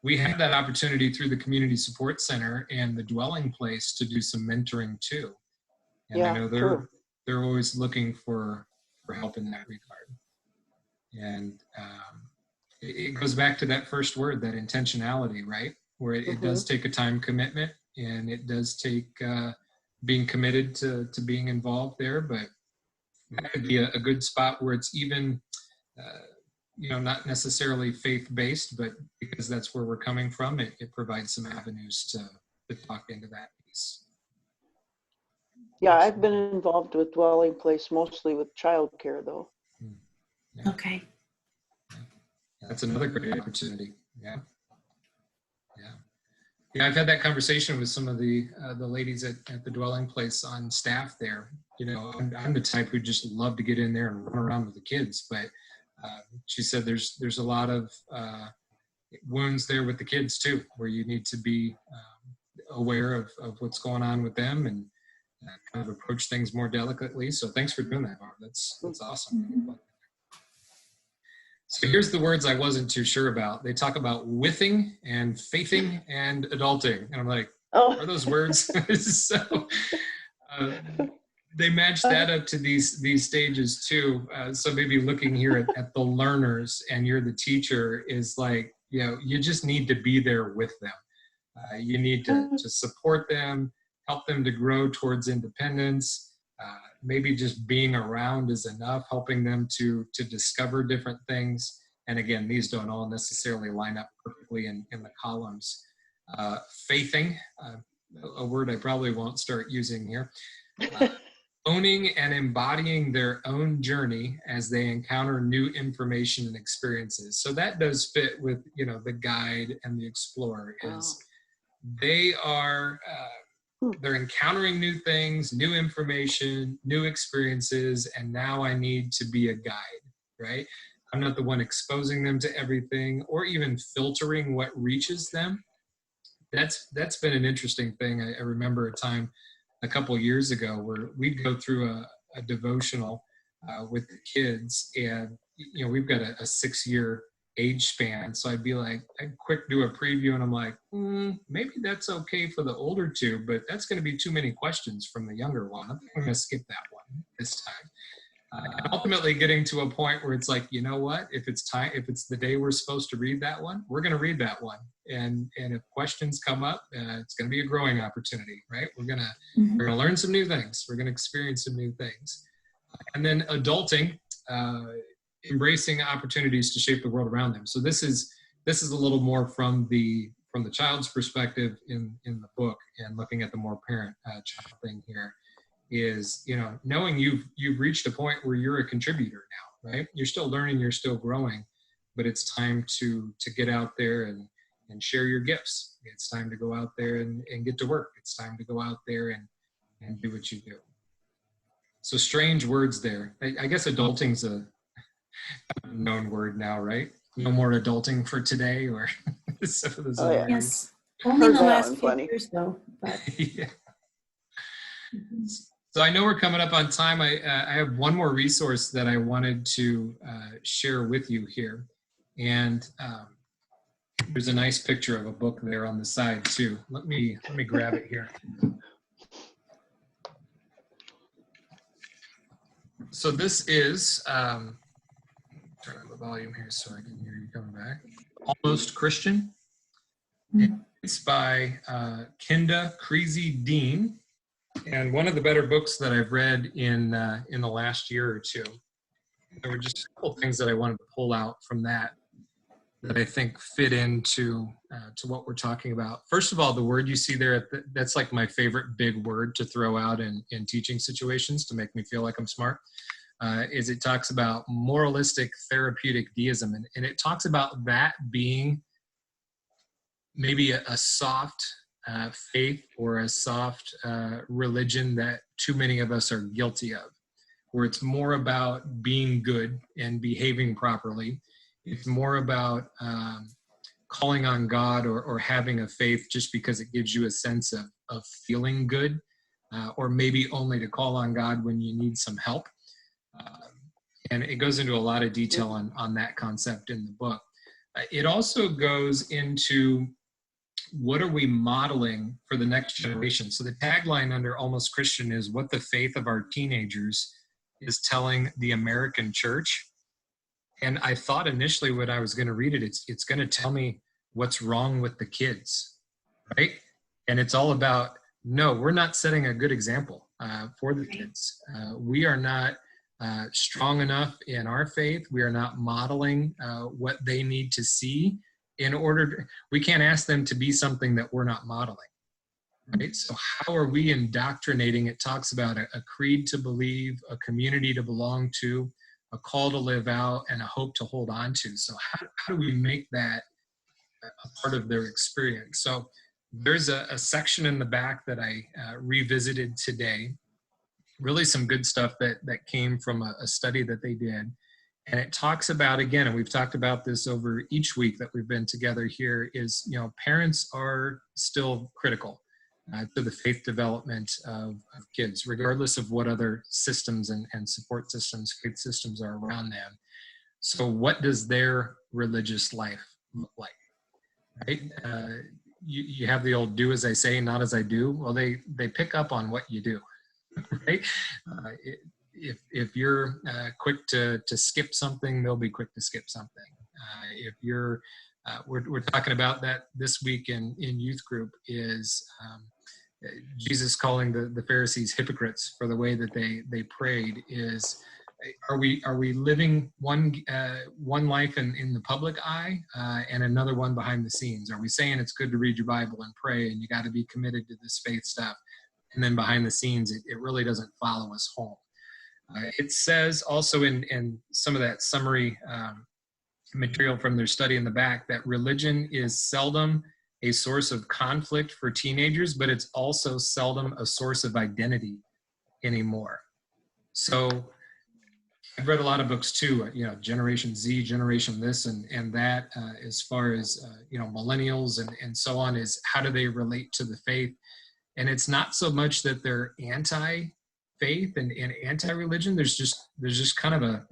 We had that opportunity through the Community Support Center and the Dwelling Place to do some mentoring too. And I Yeah, know true. they're always looking for help in that regard. And it goes back to that first word, that intentionality, right? Where it does take a time commitment, and it does take being committed to being involved there. But that could be a good spot where it's even not necessarily faith-based, but because that's where we're coming from, it provides some avenues to talk into that piece. Yeah, I've been involved with Dwelling Place mostly with childcare though. Yeah. Okay. That's another great opportunity. Yeah. I've had that conversation with some of the ladies at the Dwelling Place on staff there. I'm the type who just love to get in there and run around with the kids, but she said there's a lot of wounds there with the kids too, where you need to be aware of what's going on with them and kind of approach things more delicately. So thanks for doing that, Barb. That's awesome. Mm-hmm. So here's the words I wasn't too sure about. They talk about withing and faithing and adulting. And I'm like, are those words? So they match that up to these stages too. So maybe looking here at the learners, and you're the teacher, is like, you just need to be there with them. You need to support them, help them to grow towards independence. Maybe just being around is enough, helping them to discover different things. And again, these don't all necessarily line up perfectly in the columns. Faithing, a word I probably won't start using here. Owning and embodying their own journey as they encounter new information and experiences. So that does fit with, the guide and the explorer is they are, they're encountering new things, new information, new experiences, and now I need to be a guide, right? I'm not the one exposing them to everything or even filtering what reaches them. That's been an interesting thing. I remember a time a couple of years ago where we'd go through a devotional with the kids, and we've got a 6-year age span, so I'd be like, I'd quick do a preview, and I'm like, maybe that's okay for the older two, but that's going to be too many questions from the younger one. I'm going to skip that one this time. And ultimately getting to a point where it's like, you know what, if it's the day we're supposed to read that one, we're going to read that one. And if questions come up, it's going to be a growing opportunity, right? We're going to learn some new things. We're going to experience some new things. And then adulting, embracing opportunities to shape the world around them. So this is a little more from the child's perspective in the book, and looking at the more parent child thing here is, knowing you've reached a point where you're a contributor right? You're still learning, you're still growing, but it's time to get out there and share your gifts. It's time to go out there and get to work. It's time to go out there and do what you do. So strange words there. I guess adulting's a known word now, right? No more adulting for today, or some of those Oh, other yeah. words. Yes, only in Heard the that last one few plenty. years though, but Yeah. So I know we're coming up on time. I have one more resource that I wanted to share with you here. And there's a nice picture of a book there on the side too. Let me grab it here. So this is, turn on the volume here so I can hear you coming back. Almost Christian. It's by Kenda Creasy Dean, and one of the better books that I've read in the last year or two. There were just a couple things that I wanted to pull out from that I think fit into to what we're talking about. First of all, the word you see there, that's like my favorite big word to throw out in teaching situations to make me feel like I'm smart, is it talks about moralistic therapeutic deism. And it talks about that being maybe a soft faith or a soft religion that too many of us are guilty of, where it's more about being good and behaving properly. It's more about calling on God or having a faith just because it gives you a sense of feeling good, or maybe only to call on God when you need some help. And it goes into a lot of detail on that concept in the book. It also goes into what are we modeling for the next generation? So the tagline under Almost Christian is what the faith of our teenagers is telling the American church. And I thought initially when I was going to read it, it's going to tell me what's wrong with the kids, right? And it's all about, no, we're not setting a good example for the kids. We are not strong enough in our faith. We are not modeling what they need to see in order to, we can't ask them to be something that we're not modeling, right? So how are we indoctrinating? It talks about a creed to believe, a community to belong to, a call to live out, and a hope to hold on to. So how do we make that a part of their experience? So there's a section in the back that I revisited today, really some good stuff that came from a study that they did. And it talks about, again, and we've talked about this over each week that we've been together here, is, you know, parents are still critical to the faith development of kids, regardless of what other systems and support systems, faith systems are around them. So what does their religious life look like, right? You have the old do as I say, not as I do. Well, they pick up on what you do, right? If you're quick to skip something, they'll be quick to skip something. If you're, we're talking about that this week in youth group, is Jesus calling the Pharisees hypocrites for the way that they prayed. Is are we living one life in the public eye and another one behind the scenes? Are we saying it's good to read your Bible and pray and you got to be committed to this faith stuff, and then behind the scenes it really doesn't follow us home? It says also in some of that summary material from their study in the back that religion is seldom a source of conflict for teenagers, but it's also seldom a source of identity anymore. So I've read a lot of books too, you know, Generation Z, Generation this and that, as far as, you know, millennials and so on, is how do they relate to the faith? And it's not so much that they're anti-faith and anti-religion. There's just kind of a,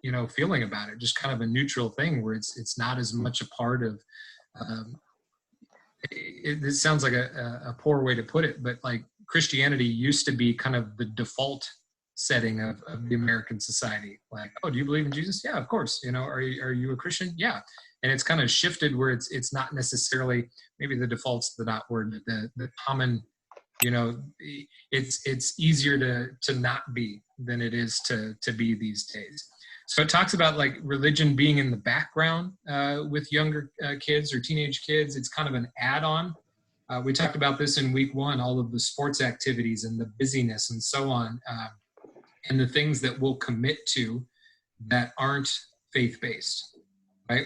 you know, feeling about it, just kind of a neutral thing where it's not as much a part of, it sounds like a poor way to put it, but like Christianity used to be kind of the default setting of the American society. Like, oh, do you believe in Jesus? Yeah, of course. You know, are you a Christian? Yeah. And it's kind of shifted where it's not necessarily, maybe the default's the not word, but the common, you know, it's easier to not be than it is to be these days. So it talks about like religion being in the background with younger kids or teenage kids. It's kind of an add-on. We talked about this in week one, all of the sports activities and the busyness and so on, and the things that we'll commit to that aren't faith-based, right?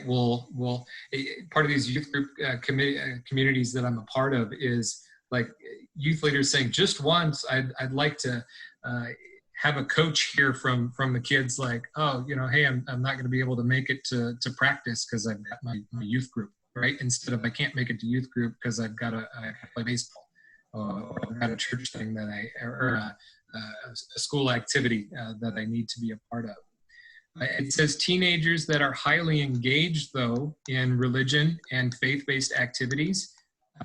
Part of these youth group communities that I'm a part of is like youth leaders saying, just once, I'd like to have a coach hear from the kids, like, oh, hey, I'm not going to be able to make it to practice because I've got my youth group, right? Instead of I can't make it to youth group because I've got to play baseball, or I've got a church thing that or a school activity that I need to be a part of. It says teenagers that are highly engaged, though, in religion and faith-based activities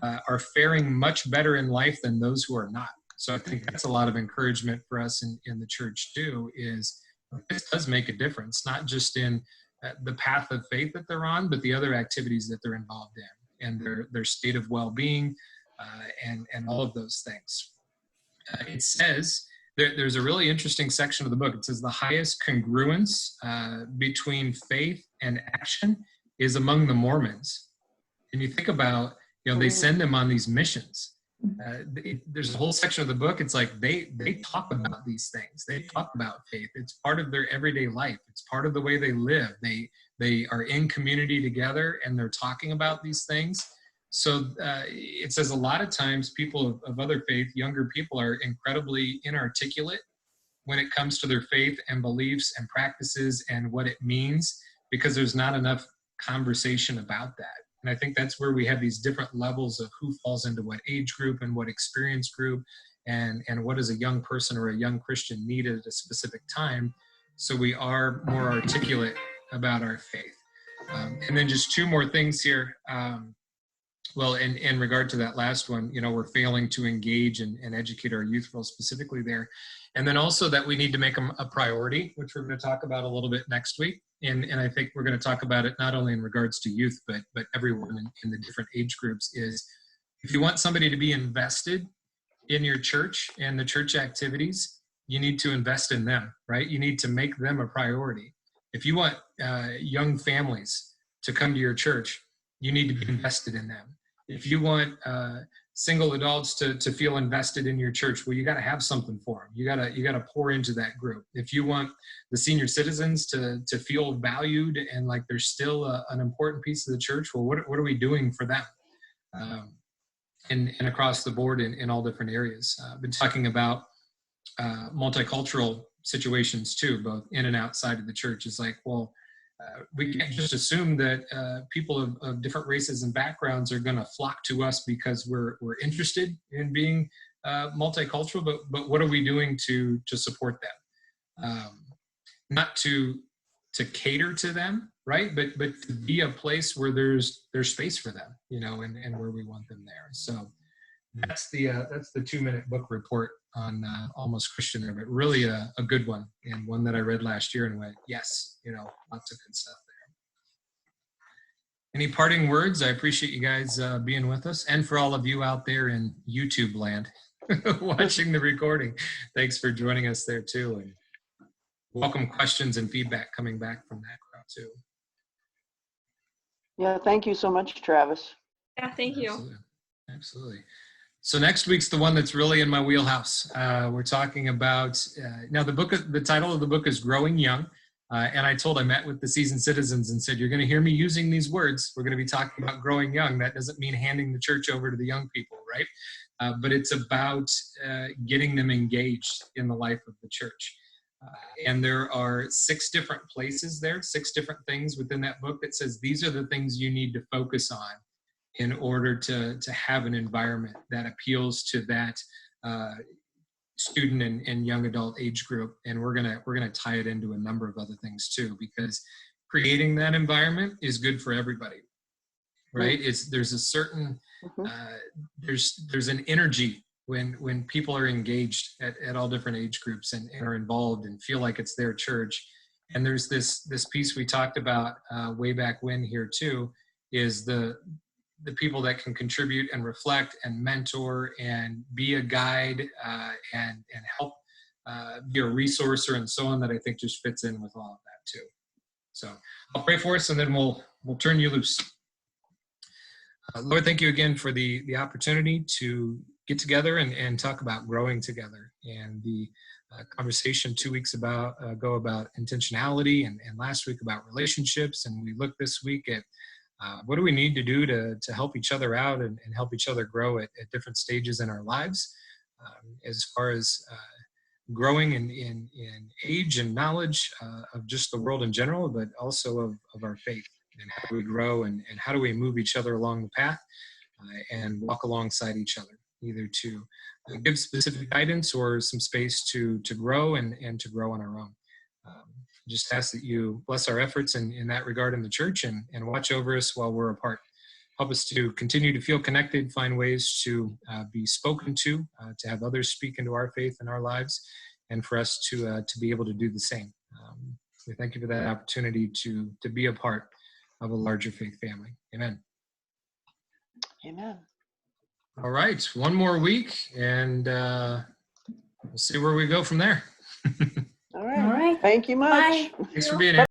are faring much better in life than those who are not. So I think that's a lot of encouragement for us in the church, too, is this does make a difference, not just in the path of faith that they're on, but the other activities that they're involved in and their state of well-being and all of those things. It says, there's a really interesting section of the book. It says the highest congruence between faith and action is among the Mormons. And you think about, they send them on these missions. There's a whole section of the book. It's like they talk about these things. They talk about faith. It's part of their everyday life. It's part of the way they live. They are in community together and they're talking about these things. So it says a lot of times people of other faith, younger people, are incredibly inarticulate when it comes to their faith and beliefs and practices and what it means, because there's not enough conversation about that. And I think that's where we have these different levels of who falls into what age group and what experience group and what does a young person or a young Christian need at a specific time. So we are more articulate about our faith. And then just two more things here. Well, in regard to that last one, we're failing to engage and educate our youth real specifically there. And then also that we need to make them a priority, which we're going to talk about a little bit next week. And I think we're going to talk about it not only in regards to youth, but everyone in the different age groups is, if you want somebody to be invested in your church and the church activities, you need to invest in them, right? You need to make them a priority. If you want young families to come to your church, you need to be invested in them. If you want single adults to feel invested in your church, well, you got to have something for them. You got to pour into that group. If you want the senior citizens to feel valued and like they're still an important piece of the church, well, what are we doing for them? And across the board in all different areas. I've been talking about multicultural situations too, both in and outside of the church. It's like, well, we can't just assume that people of different races and backgrounds are going to flock to us because we're interested in being multicultural, but what are we doing to support them? Not to cater to them, right? But to be a place where there's space for them, and where we want them there. So that's the 2-minute book report on Almost Christian there, but really a good one, and one that I read last year and went, yes, lots of good stuff there. Any parting words? I appreciate you guys being with us, and for all of you out there in YouTube land watching the recording, thanks for joining us there too, and welcome questions and feedback coming back from that crowd too. Yeah, thank you so much, Travis. Yeah, thank you. Absolutely. So next week's the one that's really in my wheelhouse. We're talking about, now the title of the book is Growing Young. And I met with the seasoned citizens and said, you're going to hear me using these words. We're going to be talking about growing young. That doesn't mean handing the church over to the young people, right? But it's about getting them engaged in the life of the church. And there are 6 different places there, 6 different things within that book that says these are the things you need to focus on in order to have an environment that appeals to that student and young adult age group. And we're gonna tie it into a number of other things too, because creating that environment is good for everybody, right? There's a certain there's an energy when people are engaged at all different age groups and are involved and feel like it's their church. And there's this piece we talked about way back when here too, is the people that can contribute and reflect and mentor and be a guide and help be a resourcer and so on, that I think just fits in with all of that too. So I'll pray for us and then we'll turn you loose. Lord, thank you again for the opportunity to get together and talk about growing together. And the conversation 2 weeks ago about intentionality, and last week about relationships. And we looked this week at what do we need to do to help each other out and help each other grow at different stages in our lives, as far as growing in age and knowledge of just the world in general, but also of our faith, and how do we grow, and how do we move each other along the path and walk alongside each other, either to give specific guidance or some space to grow and to grow on our own. Just ask that you bless our efforts in that regard in the church, and watch over us while we're apart. Help us to continue to feel connected, find ways to be spoken to have others speak into our faith in our lives, and for us to be able to do the same. We thank you for that opportunity to be a part of a larger faith family. Amen. Amen. All right, one more week, and we'll see where we go from there. All right. All right. Thank you much. Bye. Thanks for being here.